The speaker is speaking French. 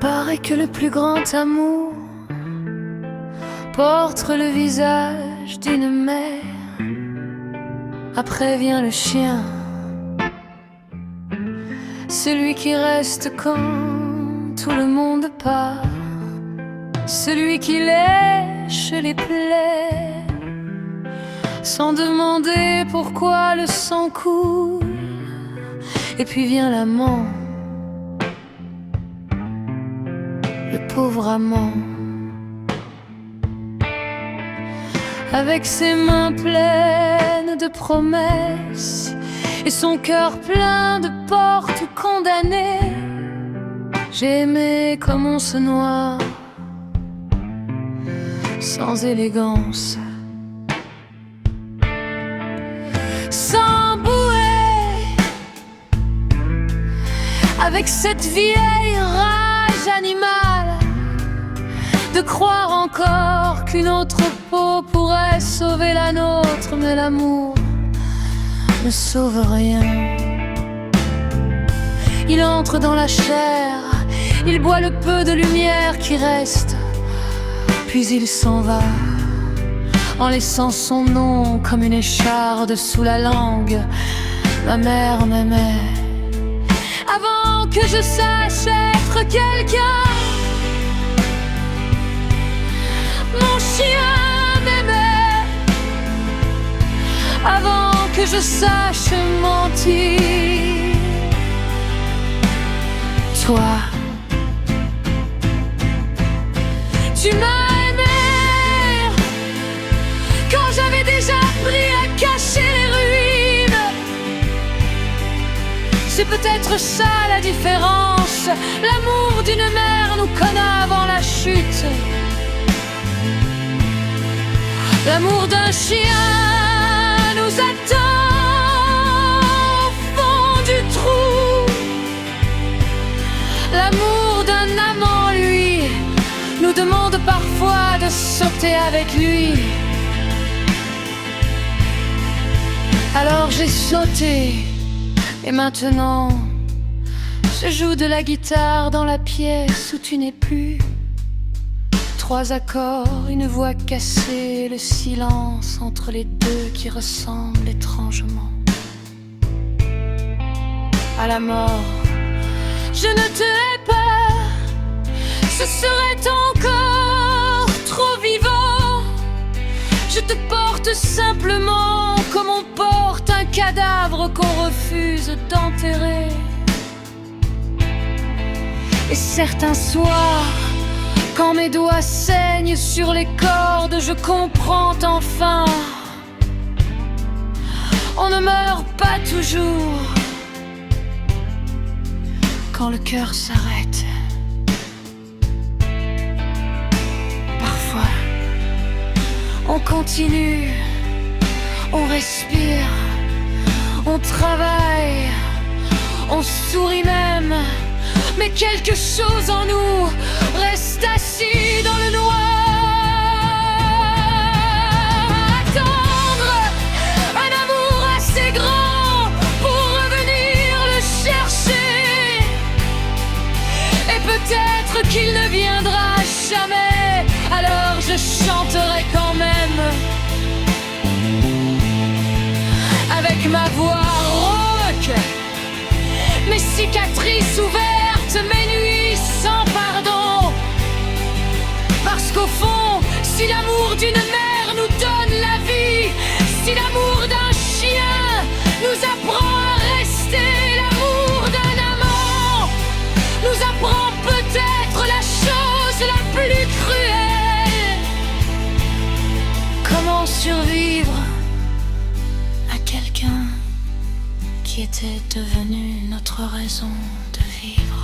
Paraît que le plus grand amour porte le visage d'une mère. Après vient le chien, celui qui reste quand tout le monde part, celui qui lèche les plaies sans demander pourquoi le sang coule. Et puis vient l'amant, le pauvre amant, avec ses mains pleines de promesses et son cœur plein de portes condamnées. J'ai aimé comme on se noie, sans élégance, sans bouée, avec cette vieille rage animale de croire encore qu'une autre peau pourrait sauver la nôtre. Mais l'amour ne sauve rien. Il entre dans la chair, il boit le peu de lumière qui reste, puis il s'en va, en laissant son nom comme une écharde sous la langue. Ma mère m'aimait avant que je sache être quelqu'un. Mon chien m'aimait avant que je sache mentir. Toi, tu m'as aimé quand j'avais déjà appris à cacher les ruines. C'est peut-être ça la différence. L'amour d'une mère nous connaît avant la chute. L'amour d'un chien nous attend au fond du trou. L'amour d'un amant, lui, nous demande parfois de sauter avec lui. Alors j'ai sauté, et maintenant je joue de la guitare dans la pièce où tu n'es plus. 3 accords, une voix cassée, le silence entre les deux qui ressemble étrangement à la mort. Je ne te hais pas, ce serait encore trop vivant. Je te porte simplement comme on porte un cadavre qu'on refuse d'enterrer. Et certains soirs, quand mes doigts saignent sur les cordes, je comprends enfin, on ne meurt pas toujours quand le cœur s'arrête. Parfois, on continue, on respire, on travaille, on sourit même, mais quelque chose en nous reste assis dans le noir. Attendre un amour assez grand pour revenir le chercher. Et peut-être qu'il ne viendra jamais, alors je chanterai quand même avec ma voix rauque, mes cicatrices ouvertes, mes nuits sans pardon. Parce qu'au fond, si l'amour d'une mère nous donne la vie, si l'amour d'un chien nous apprend à rester, l'amour d'un amant nous apprend peut-être la chose la plus cruelle. Comment survivre à quelqu'un qui était devenu notre raison de vivre.